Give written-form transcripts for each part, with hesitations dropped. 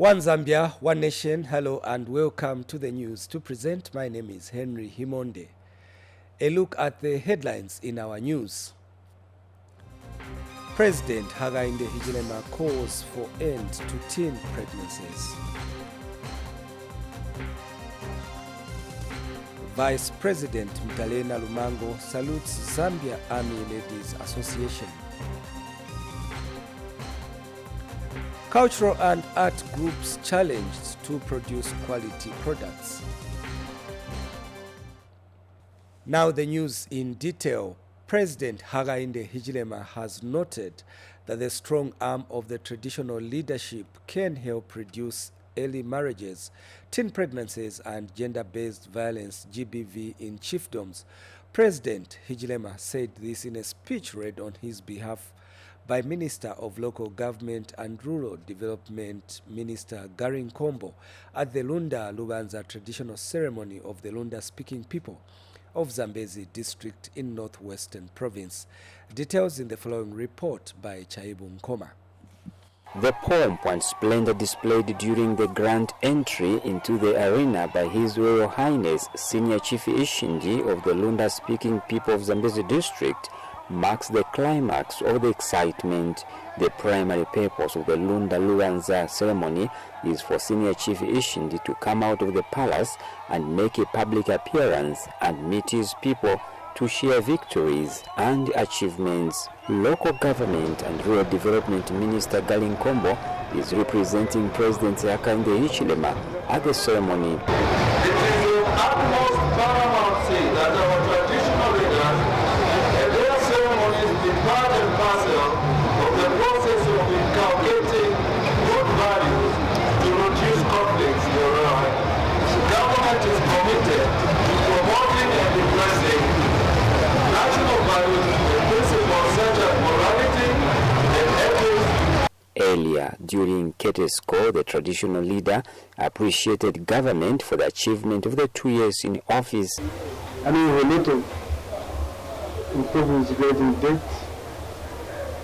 One Zambia, one nation. Hello and welcome to the news. To present, my name is Henry Himonde. A look at the headlines in our news. President Hakainde Hichilema calls for end to teen pregnancies. Vice President Mtalena Lumango salutes Zambia Army Ladies Association. Cultural and art groups challenged to produce quality products. Now the news in detail. President Hakainde Hichilema has noted that the strong arm of the traditional leadership can help reduce early marriages, teen pregnancies, and gender-based violence (GBV) in chiefdoms. President Hichilema said this in a speech read on his behalf by Minister of Local Government and Rural Development Minister Gary Nkombo at the Lunda Lubanza traditional ceremony of the Lunda-speaking people of Zambezi district in Northwestern province. Details in the following report by Chaibu Nkoma. The pomp and splendor displayed during the grand entry into the arena by His Royal Highness Senior Chief Ishindi of the Lunda-speaking people of Zambezi district marks the climax of the excitement. The primary purpose of the Lunda Lubanza ceremony is for Senior Chief Ishindi to come out of the palace and make a public appearance and meet his people to share victories and achievements. Local Government and Rural Development Minister Gary Nkombo is representing President Hakainde Hichilema at the ceremony. It is of utmost paramountcy that our traditional leaders and their ceremonies be part and parcel of the process of inculcating good values to reduce conflicts thereof. The government is committed to promoting and impressing national values and principles such as morality and ethics. Earlier, during Ketesco, the traditional leader appreciated government for the achievement of the 2 years in office. I mean, a lot of improvements regarding debt,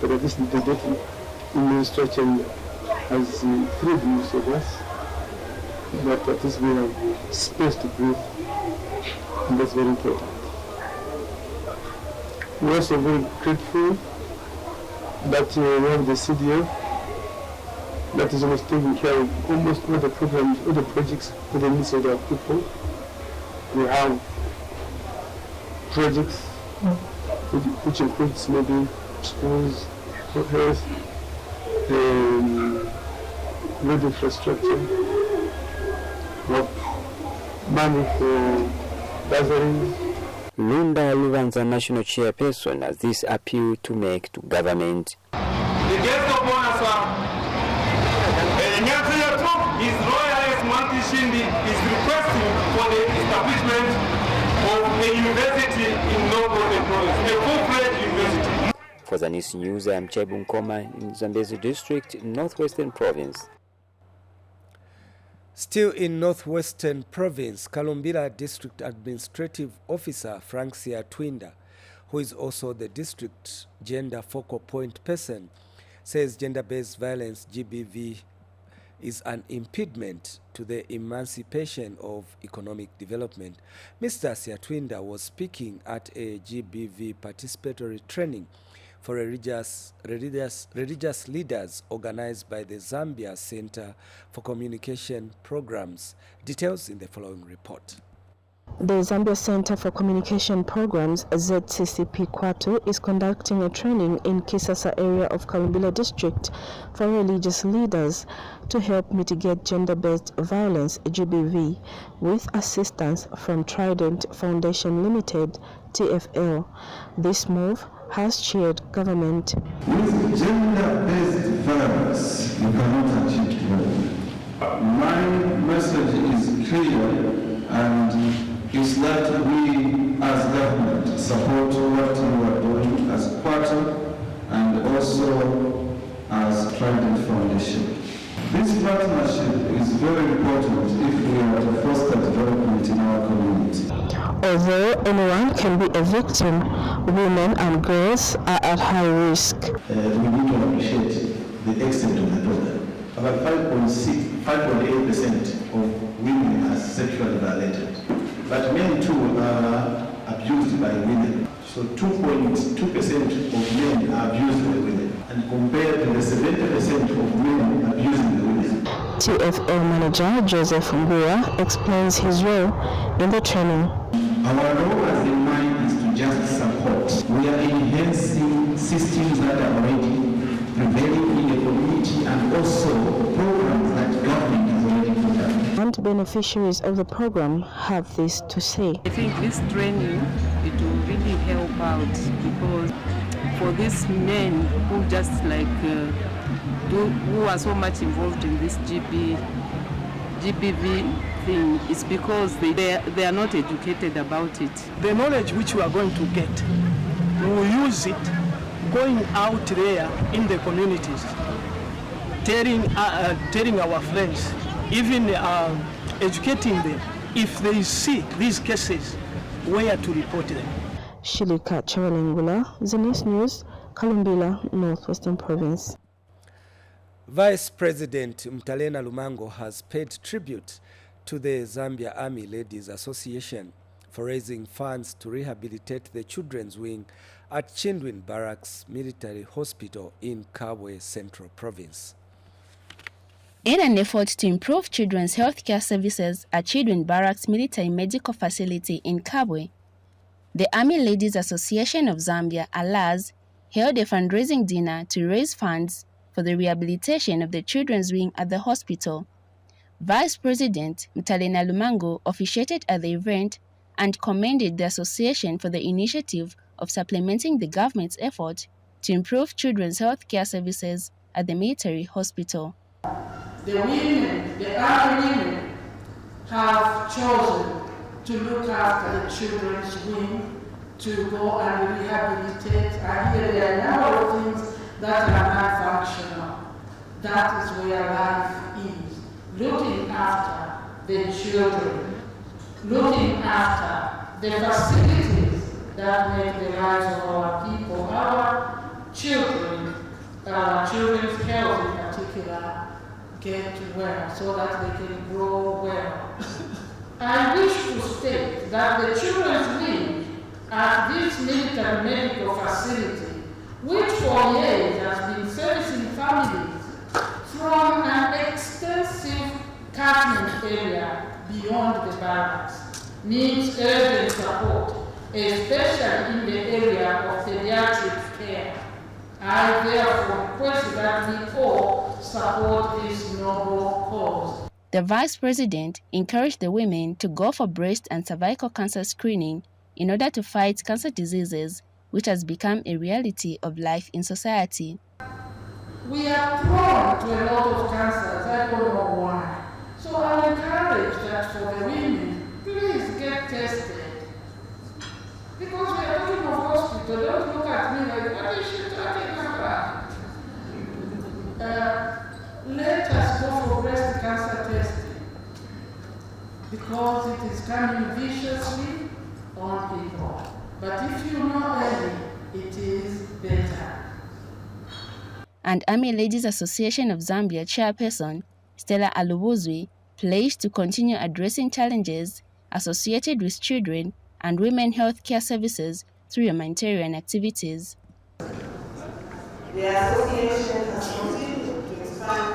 but at least the debt administration has freed most of us, but at least we have space to breathe, and that's very important. We're also very grateful that we have the CDF that is almost taking care of almost all the programs, all the projects for the needs of our people. We have projects which includes maybe schools, health, road infrastructure, money for gatherings. Lunda Lubanza National Chairperson has this appeal to make to government. The guest of honor, His Royal Highness Manti Shindi is requesting for the establishment of a university in Northwestern province, a full-fledged university. For Zanis News, I am Chaibu Nkoma in Zambezi district, Northwestern province. Still in Northwestern province, Kalumbila District Administrative Officer Francia Twinda, who is also the district gender focal point person, says gender-based violence (GBV) is an impediment to the emancipation of economic development. Mr. Siatwinda was speaking at a GBV participatory training for religious leaders organized by the Zambia Center for Communication Programs. Details in the following report. The Zambia Center for Communication Programs, ZCCP Kwatu, is conducting a training in Kisasa area of Kalumbila district for religious leaders to help mitigate gender-based violence (GBV) with assistance from Trident Foundation Limited, TFL. This move has cheered government. With gender-based violence, you cannot achieve well. My message is clear, and is that we as government support what you are doing as Quato and also as Trident Foundation. This partnership is very important if we are to foster development in our community. Although anyone can be a victim, women and girls are at high risk. We need to appreciate the extent of the problem. about 5.8% of women are sexually violated. But men too are abused by women. So 2.2% of men are abused by women, and compared to the 70% of men abusing the women. TFL manager Joseph Ngua explains his role in the training. Our role as the mind is to just support. We are enhancing systems that are already prevailing in the community and also programs that government has already put up. And beneficiaries of the program have this to say. I think this training, it will really help out, because for these men who just like who are so much involved in this GBV thing, it's because they are not educated about it. The knowledge which we are going to get, we will use it going out there in the communities, telling our friends, even educating them if they see these cases, where to report them. Shilika Chawalengula, Zanis News, Kalumbila, Northwestern Province. Vice President Mtalena Lumango has paid tribute to the Zambia Army Ladies Association for raising funds to rehabilitate the children's wing at Chindwin Barracks Military Hospital in Kabwe Central Province. In an effort to improve children's healthcare services at Chindwin Barracks Military Medical Facility in Kabwe, the Army Ladies Association of Zambia, ALAZ, held a fundraising dinner to raise funds for the rehabilitation of the children's wing at the hospital. Vice President Mtalena Lumango officiated at the event and commended the association for the initiative of supplementing the government's effort to improve children's health care services at the military hospital. The women, the army women, have chosen to look after the children's wing, to go and rehabilitate. And here there are a number of things that are not functional. That is where life is. Looking after the children, looking after the facilities that make the lives of our people, our children's health in particular, get well so that they can grow well. I wish to state that the children's wing at this military medical facility, which for years has been servicing families from an extensive catchment area beyond the barracks, needs urgent support, especially in the area of pediatric care. I therefore request that we all support this noble cause. The Vice President encouraged the women to go for breast and cervical cancer screening in order to fight cancer diseases, which has become a reality of life in society. We are prone to a lot of cancers, I don't know why. So I encourage that for the women, please get tested. Because we are talking of hospital, don't look at me like, what is she talking about? Let us go for breast cancer testing, because it is coming viciously on people. But if you know early, it is better. And Army Ladies Association of Zambia chairperson Stella Alubuzwi pledged to continue addressing challenges associated with children and women health care services through humanitarian activities. The association has continued to expand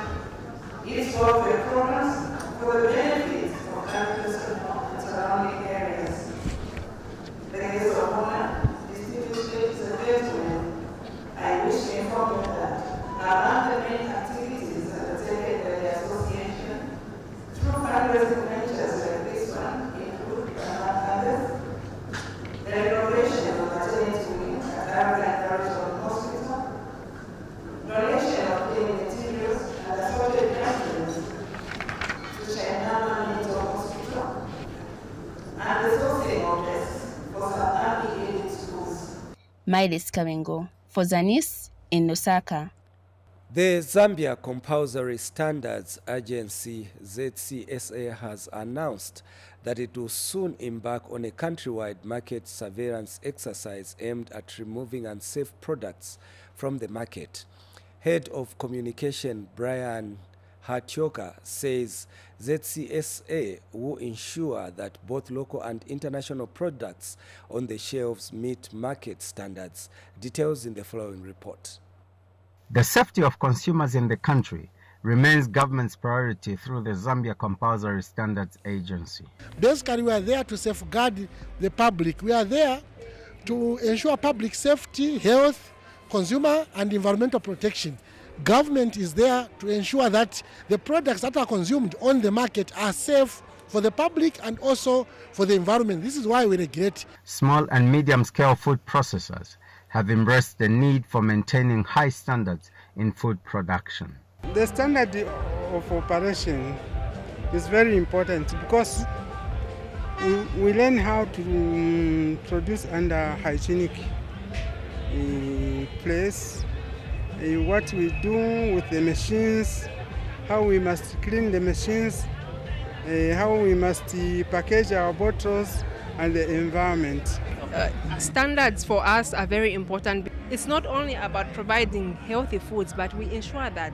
its welfare programs for the benefit of campus and surrounding areas. The guest of honor, distinguished ladies and gentlemen, I wish to inform you that among the main activities undertaken by the association through fundraising ventures like this one include, among others, the renovation of maternity wing at African Hospital, donation of cleaning materials and assorted maintenance to Chainama Mental Hospital, and the sourcing of desks for some Army-aided schools. Miles Kamengo for Zanis in Lusaka. The Zambia Compulsory Standards Agency, ZCSA, has announced that it will soon embark on a countrywide market surveillance exercise aimed at removing unsafe products from the market. Head of Communication Brian Hatioka says ZCSA will ensure that both local and international products on the shelves meet market standards. Details in the following report. The safety of consumers in the country remains government's priority through the Zambia Compulsory Standards Agency. Basically, we are there to safeguard the public. We are there to ensure public safety, health, consumer and environmental protection. Government is there to ensure that the products that are consumed on the market are safe for the public and also for the environment. This is why we regulate. Small and medium-scale food processors have embraced the need for maintaining high standards in food production. The standard of operation is very important because we learn how to produce under hygienic place, what we do with the machines, how we must clean the machines, how we must package our bottles and the environment. Standards for us are very important. It's not only about providing healthy foods, but we ensure that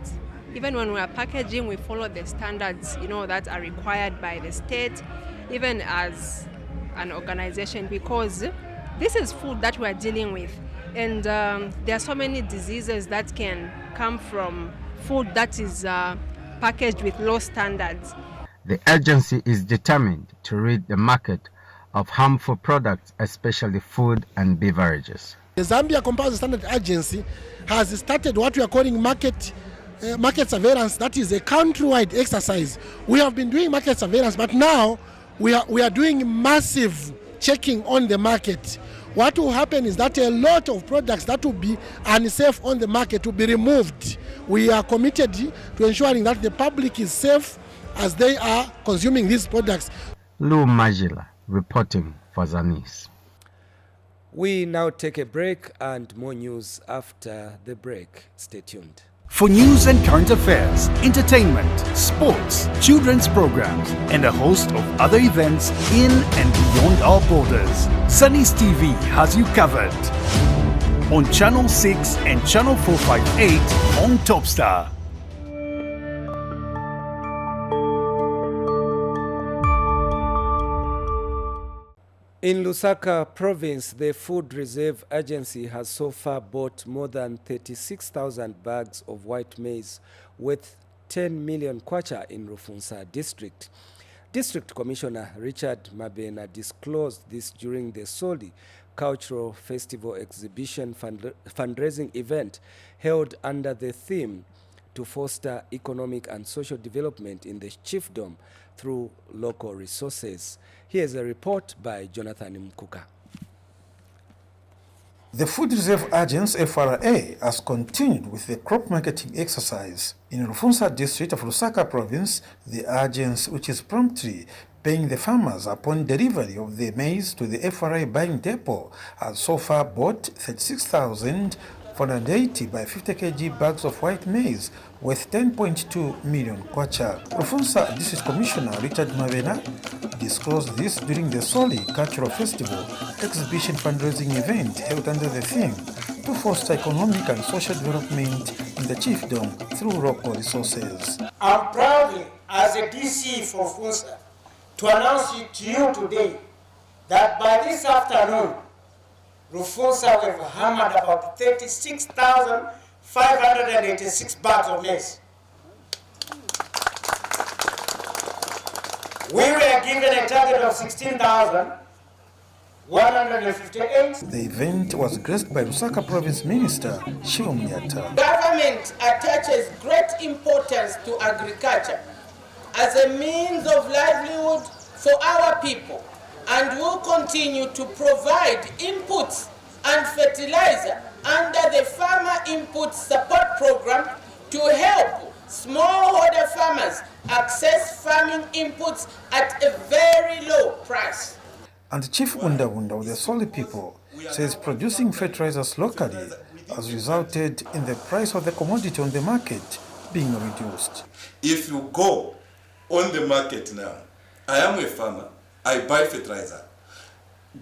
even when we are packaging, we follow the standards, that are required by the state, even as an organization, because this is food that we are dealing with. And there are so many diseases that can come from food that is packaged with low standards. The agency is determined to rid the market of harmful products, especially food and beverages. The Zambia Compulsory Standard Agency has started what we are calling market surveillance. That is a countrywide exercise. We have been doing market surveillance, but now we are doing massive checking on the market. What will happen is that a lot of products that will be unsafe on the market will be removed. We are committed to ensuring that the public is safe as they are consuming these products. Lou Majila reporting for Zanis. We now take a break and more news after the break. Stay tuned. For news and current affairs, entertainment, sports, children's programs, and a host of other events in and beyond our borders, Zanis TV has you covered. On Channel 6 and Channel 458 on Topstar. In Lusaka province, the Food Reserve Agency has so far bought more than 36,000 bags of white maize worth 10 million kwacha in Rufunsa district. District Commissioner Richard Mabena disclosed this during the Soli Cultural Festival Exhibition fundraising event held under the theme to foster economic and social development in the chiefdom through local resources. Here's a report by Jonathan Mkuka. The Food Reserve Agency FRA has continued with the crop marketing exercise. In Rufunsa district of Lusaka province, the agency, which is promptly paying the farmers upon delivery of the maize to the FRA buying depot, has so far bought 36,480 by 50 kg bags of white maize worth 10.2 million kwacha. Rufunsa District Commissioner Richard Mavena disclosed this during the Soli Cultural Festival exhibition fundraising event held under the theme to foster economic and social development in the chiefdom through local resources. I'm proud as a DC for Rufunsa to announce to you today that by this afternoon, Rufunsa will have hammered about 36,586 bags of maize. We were given a target of 16,158. The event was graced by Lusaka Province Minister Shiomyata. Government attaches great importance to agriculture as a means of livelihood for our people, and will continue to provide inputs and fertilizer under the Farmer Input Support Program to help smallholder farmers access farming inputs at a very low price. And Chief Wunda of the Soli people says producing fertilizers locally has resulted in the price of the commodity on the market being reduced. If you go on the market now, I am a farmer, I buy fertilizer.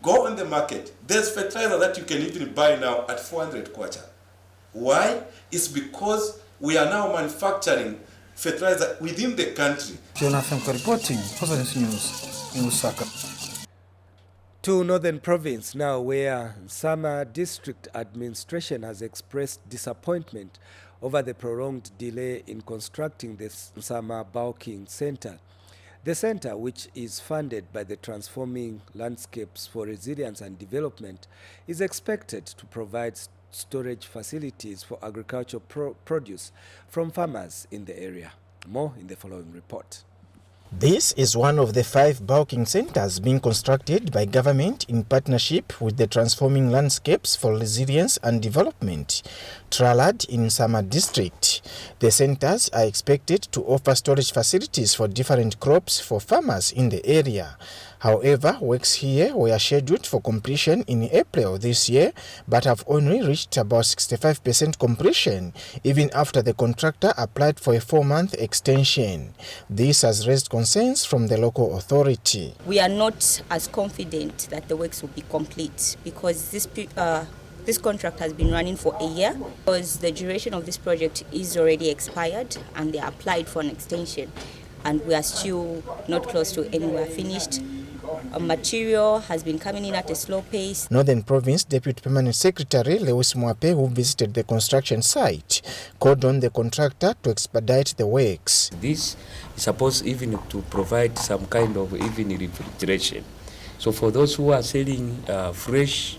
Go on the market, there's fertilizer that you can even buy now at 400 kwacha. Why? It's because we are now manufacturing fertilizer within the country. Jonathan reporting for Zanis News in Lusaka. To Northern Province now, where Nsama District Administration has expressed disappointment over the prolonged delay in constructing the Nsama Bulking Center. The center, which is funded by the Transforming Landscapes for Resilience and Development, is expected to provide storage facilities for agricultural produce from farmers in the area. More in the following report. This is one of the 5 bulking centers being constructed by government in partnership with the Transforming Landscapes for Resilience and Development, TRALAD, in Nsama District. The centers are expected to offer storage facilities for different crops for farmers in the area. However, works here were scheduled for completion in April this year, but have only reached about 65% completion, even after the contractor applied for a 4-month extension. This has raised concerns from the local authority. We are not as confident that the works will be complete because this contract has been running for a year, because the duration of this project is already expired and they applied for an extension, and we are still not close to anywhere finished. Material has been coming in at a slow pace. Northern Province Deputy Permanent Secretary Lewis Mwape, who visited the construction site, called on the contractor to expedite the works. This is supposed even to provide some kind of even refrigeration. So for those who are selling fresh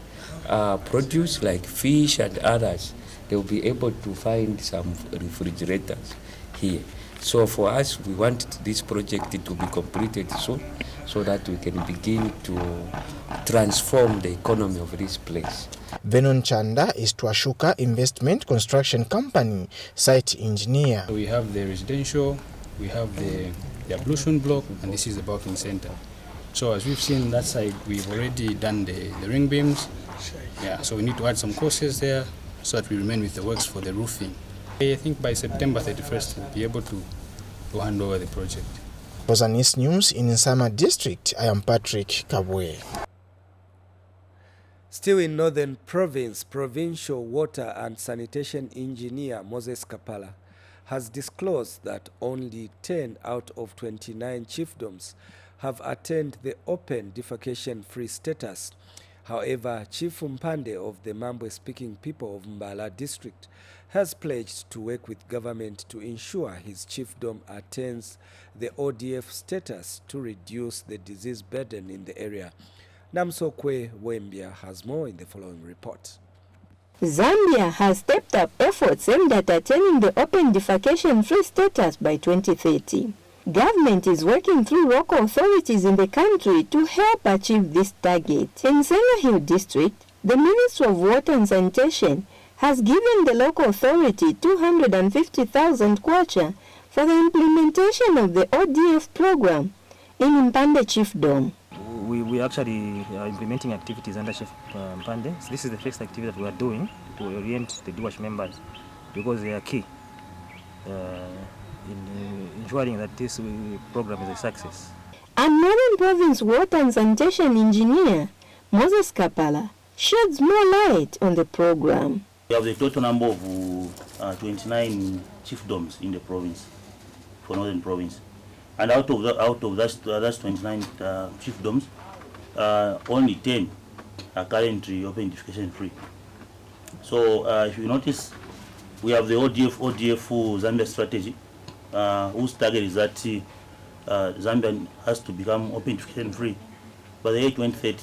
produce like fish and others, they will be able to find some refrigerators here. So for us, we want this project to be completed soon, so that we can begin to transform the economy of this place. Venon Chanda is Twashuka Investment Construction Company site engineer. We have the residential, we have the ablution block, and this is the bulking center. So as we've seen that side, we've already done the ring beams. Yeah, so we need to add some courses there so that we remain with the works for the roofing. I think by September 31st, we'll be able to hand over the project. For Zanis News in Nsama District, I am Patrick Kabwe. Still in Northern Province, Provincial Water and Sanitation Engineer Moses Kapala has disclosed that only 10 out of 29 chiefdoms have attained the open defecation-free status. However, Chief Mpande of the Mambwe-speaking people of Mbala district has pledged to work with government to ensure his chiefdom attains the ODF status to reduce the disease burden in the area. Namsokwe Wembia has more in the following report. Zambia has stepped up efforts aimed at attaining the open defecation-free status by 2030. Government is working through local authorities in the country to help achieve this target. In Senga Hill District, the Ministry of Water and Sanitation has given the local authority 250,000 kwacha for the implementation of the ODF program in Mpande Chiefdom. We actually are implementing activities under Chief Mpande. So this is the first activity that we are doing to orient the DWASH members because they are key in ensuring that this program is a success. And Northern Province Water and Sanitation Engineer Moses Kapala sheds more light on the program. We have the total number of 29 chiefdoms in the province, for Northern Province. And out of that 29 chiefdoms, only 10 are currently open defecation free. So if you notice, we have the ODF Zambia strategy, whose target is that Zambia has to become open defecation free by the year 2030.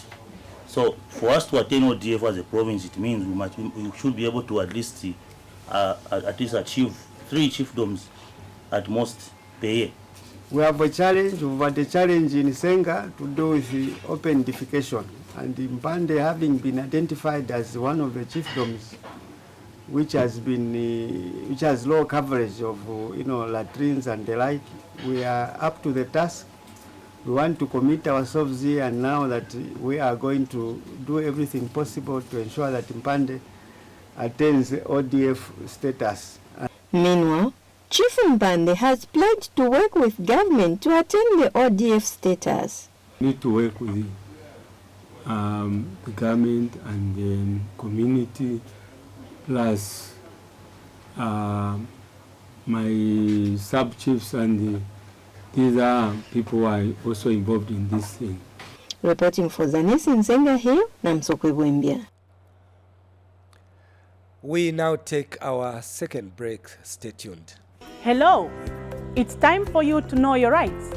So for us to attain ODF as a province, it means we should be able to at least achieve 3 chiefdoms at most per year. We have a challenge. We've had a challenge in Senga to do with the open defecation, and Mpande having been identified as one of the chiefdoms which has low coverage of latrines and the like. We are up to the task. We want to commit ourselves here, and now that we are going to do everything possible to ensure that Mpande attains ODF status. Meanwhile, Chief Mpande has pledged to work with government to attain the ODF status. We need to work with the government and the community, plus my sub-chiefs, and these are people who are also involved in this thing. Reporting for Zanis in Zenga Hill, Namsokwe Bwembia. We now take our second break. Stay tuned. Hello, it's time for you to know your rights.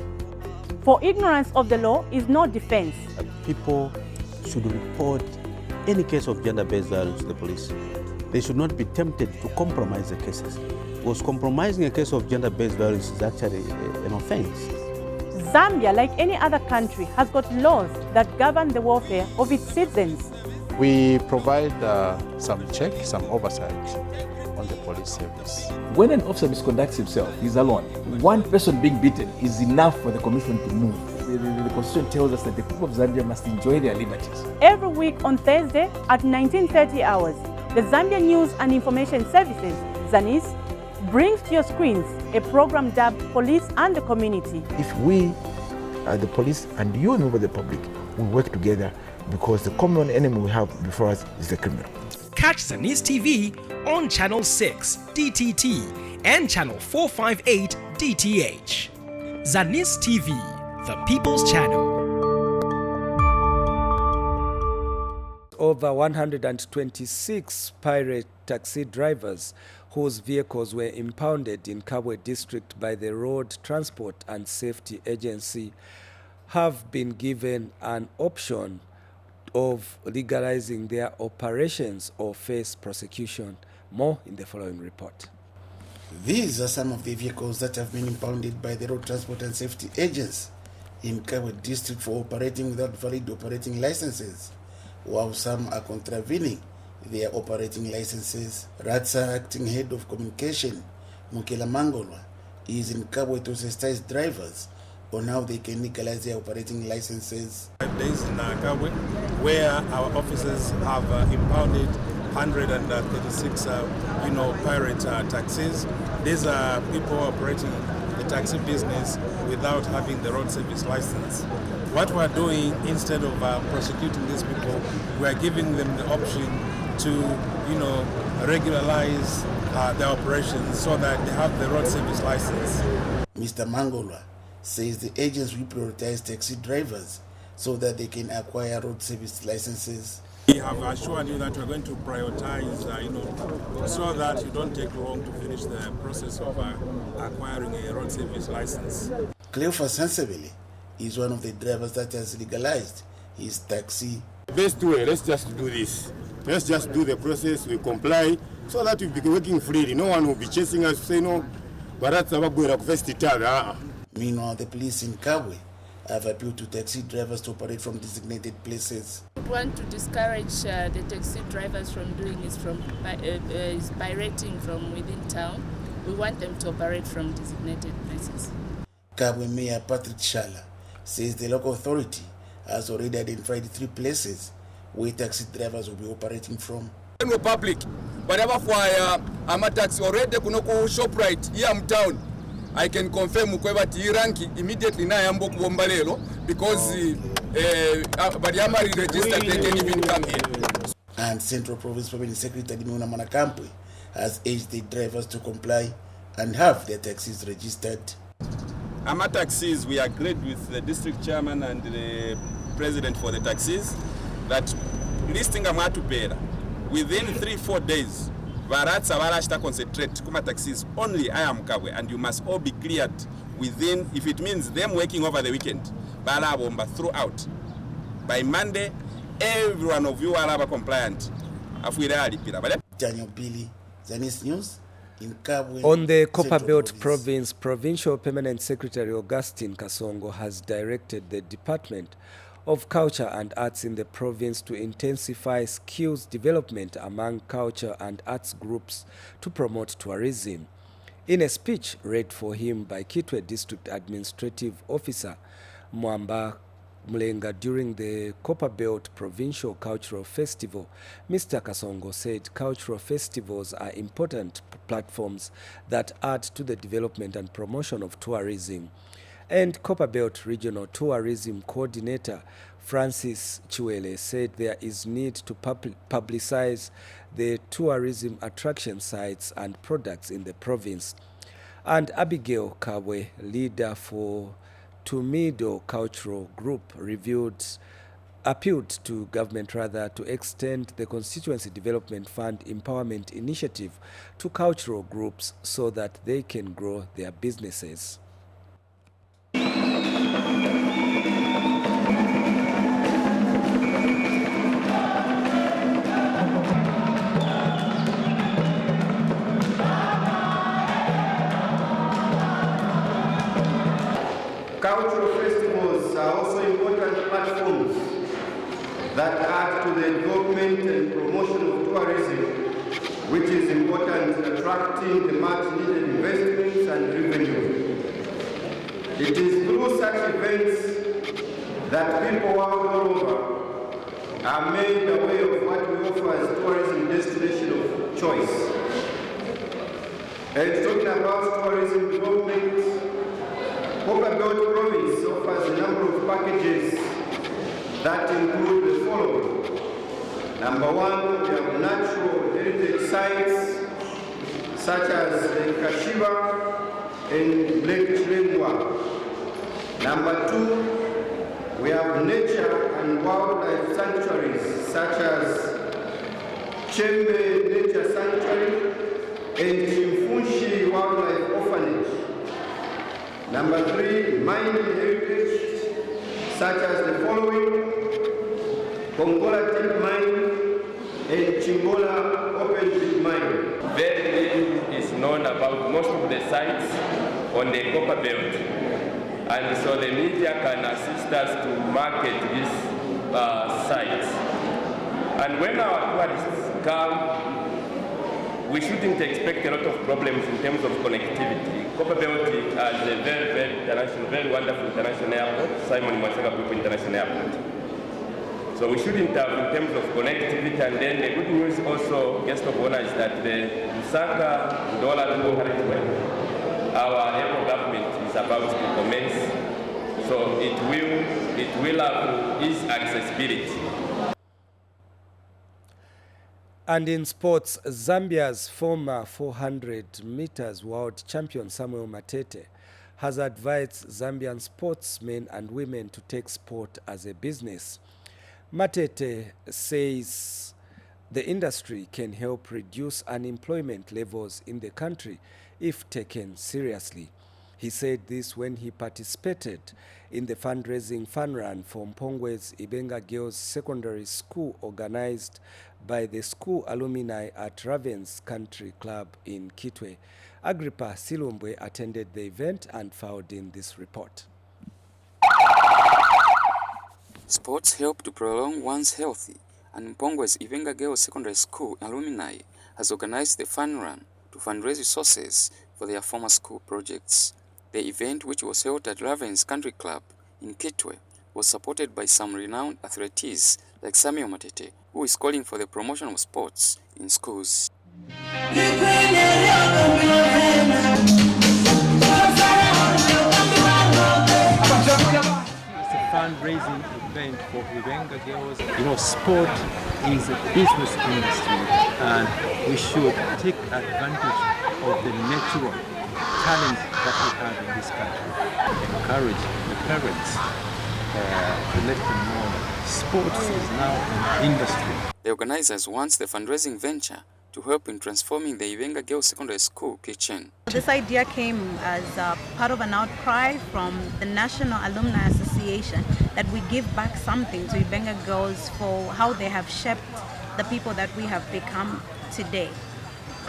For ignorance of the law is no defense. People should report any case of gender-based violence to the police. They should not be tempted to compromise the cases, because compromising a case of gender-based violence is actually an offense. Zambia, like any other country, has got laws that govern the welfare of its citizens. We provide some check, some oversight on the police service. When an officer misconducts himself, he's alone. One person being beaten is enough for the commission to move. The Constitution tells us that the people of Zambia must enjoy their liberties. Every week on Thursday at 19:30 hours, the Zambia News and Information Services, Zanis, brings to your screens a program dubbed Police and the Community. If we, the police, and you, member of the public, will work together, because the common enemy we have before us is the criminal. Catch Zanis TV on Channel 6 DTT and Channel 458 DTH. Zanis TV, the People's Channel. Over 126 pirate taxi drivers whose vehicles were impounded in Kabwe district by the Road Transport and Safety Agency have been given an option of legalizing their operations or face prosecution. More in the following report. These are some of the vehicles that have been impounded by the Road Transport and Safety Agency in Kabwe district for operating without valid operating licenses, while some are contravening their operating licenses. Ratsa, acting head of communication, Mukela Mangolwa, is in Kabwe to sensitize drivers on how they can legalize their operating licenses. 5 days in Kabwe, where our officers have impounded 136 pirate taxis. These are people operating the taxi business without having the road service license. What we're doing, instead of prosecuting these people, we're giving them the option to regularize their operations so that they have the road service license. Mr. Mangolwa says the agents will prioritize taxi drivers so that they can acquire road service licenses. We have assured you that we're going to prioritize, so that you don't take long to finish the process of acquiring a road service license. Cleophas Sensibili is one of the drivers that has legalized his taxi. The best way, let's just do this. Let's just do the process, we comply, so that we'll be working freely. No one will be chasing us to say no, but that's our going to first it. Meanwhile, the police in Kabwe have appealed to taxi drivers to operate from designated places. We want to discourage the taxi drivers from doing is pirating from within town. We want them to operate from designated places. Kabwe Mayor Patrick Shala says the local authority has already identified 3 places where taxi drivers will be operating from. No public, but I'm a taxi already kunoko shop right here in town. I can confirm Mukweba Tiranki immediately na yambo kuombalelo because but yamari registered they can even come here. And Central Province Permanent Secretary Muna Manakampwe has urged the drivers to comply and have their taxis registered. Ama taxis, we agreed with the district chairman and the president for the taxis that listing amatu pera within 3-4 days. Varatsa varashta concentrate kuma taxis only I am Kabwe, and you must all be cleared within, if it means them working over the weekend, bala bomba throughout. By Monday, every one of you are compliant. Daniel Billy, Zanis News in Kabwe. On the Copperbelt Province, Provincial Permanent Secretary Augustine Kasongo has directed the Department of Culture and Arts in the province to intensify skills development among culture and arts groups to promote tourism. In a speech read for him by Kitwe District Administrative Officer Mwamba Mlenga during the Copperbelt Provincial Cultural Festival, Mr. Kasongo said cultural festivals are important platforms that add to the development and promotion of tourism. And Copperbelt Regional Tourism Coordinator Francis Chiwele said there is need to publicize the tourism attraction sites and products in the province. And Abigail Kabwe, leader for Tumido Cultural Group, appealed to government to extend the Constituency Development Fund Empowerment Initiative to cultural groups so that they can grow their businesses. Cultural festivals are also important platforms that add to the development and promotion of tourism, which is important in attracting the much-needed investments and revenue. It is through such events that people world over are made aware of what we offer as tourism destination of choice. And talking about tourism development, Copperbelt Province offers a number of packages that include the following. Number one, we have natural heritage sites such as Kashiba and Lake Chilengwa. Number two, we have nature and wildlife sanctuaries such as Chembe Nature Sanctuary and Chimfunshi Wildlife Orphanage. Number three, mining heritage, such as the following: Kongola Tip Mine and Chimbola Open Pit Mine. Very little is known about most of the sites on the Copperbelt, and so the media can assist us to market these sites. And when our tourists come, we shouldn't expect a lot of problems in terms of connectivity. Copperbelt has a very, very international, very wonderful international airport, Simon Mwasaka Group International Airport. So we shouldn't have in terms of connectivity. And then the good news also, guest of honor, is that the Lusaka Dollar Highway, our airport government is about to commence. So it will have ease accessibility. And in sports, Zambia's former 400 meters world champion Samuel Matete has advised Zambian sportsmen and women to take sport as a business. Matete says the industry can help reduce unemployment levels in the country if taken seriously. He said this when he participated in the fundraising fun run for Mpongwe's Ibenga Girls Secondary School organized by the school alumni at Ravens Country Club in Kitwe. Agrippa Silumbwe attended the event and filed in this report. Sports help to prolong one's health, and Mpongwe's Ibenga Girls Secondary School alumni has organized the fun run to fundraise resources for their former school projects. The event, which was held at Ravens Country Club in Kitwe, was supported by some renowned athletes like Samuel Matete, who is calling for the promotion of sports in schools. It's a fundraising event for Ibenga girls. You know, sport is a business industry, and we should take advantage of the natural talent that we have in this country. Encourage the parents to let them know that sports is now an industry. The organizers want the fundraising venture to help in transforming the Ibenga Girls Secondary School kitchen. This idea came as part of an outcry from the National Alumni Association that we give back something to Ibenga girls for how they have shaped the people that we have become today.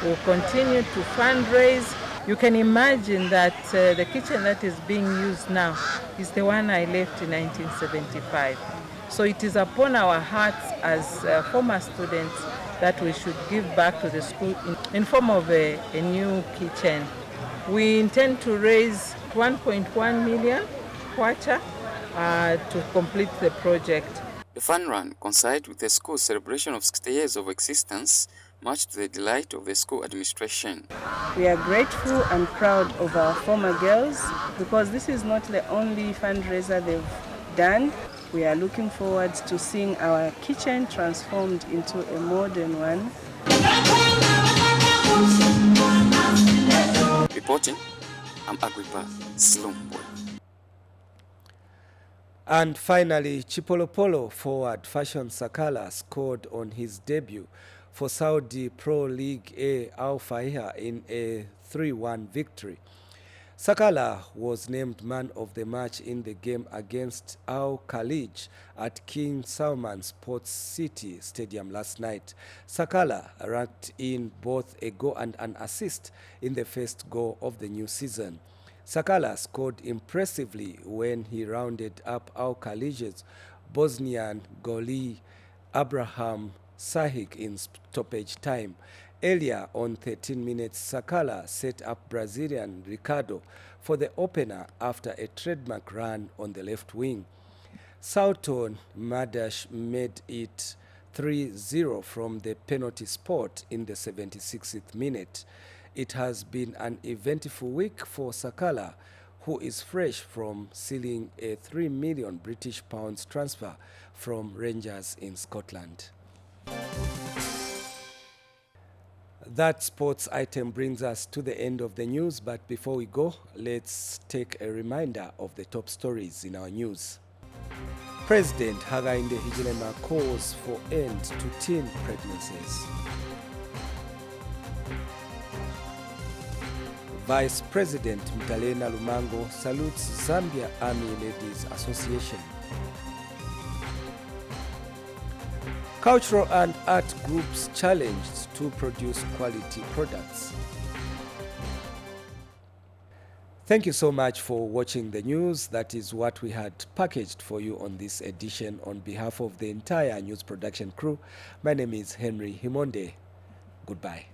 We'll continue to fundraise. You can imagine that the kitchen that is being used now is the one I left in 1975. So it is upon our hearts as former students that we should give back to the school in form of a new kitchen. We intend to raise 1.1 million kwacha to complete the project. The fun run coincides with the school's celebration of 60 years of existence, much to the delight of the school administration. We are grateful and proud of our former girls because this is not the only fundraiser they've done. We are looking forward to seeing our kitchen transformed into a modern one. Reporting I'm Agrippa Silumbwe. And finally, Chipolopolo forward Fashion Sakala scored on his debut for Saudi Pro League A Al Faiha in a 3-1 victory. Sakala was named man of the match in the game against Al Khalij at King Salman Sports City Stadium last night. Sakala ranked in both a goal and an assist in the first goal of the new season. Sakala scored impressively when he rounded up Al Khalij's Bosnian goalie Abraham Sahic in stoppage time. Earlier on 13 minutes, Sakala set up Brazilian Ricardo for the opener after a trademark run on the left wing. Sultan Madash made it 3-0 from the penalty spot in the 76th minute. It has been an eventful week for Sakala, who is fresh from sealing a £3 million British pounds transfer from Rangers in Scotland. That sports item brings us to the end of the news, but before we go, let's take a reminder of the top stories in our news. President Hakainde Hichilema calls for end to teen pregnancies. Vice President Mtalena Lumango salutes Zambia Army Ladies Association. Cultural and art groups challenged to produce quality products. Thank you so much for watching the news. That is what we had packaged for you on this edition. On behalf of the entire news production crew, my name is Henry Himonde. Goodbye.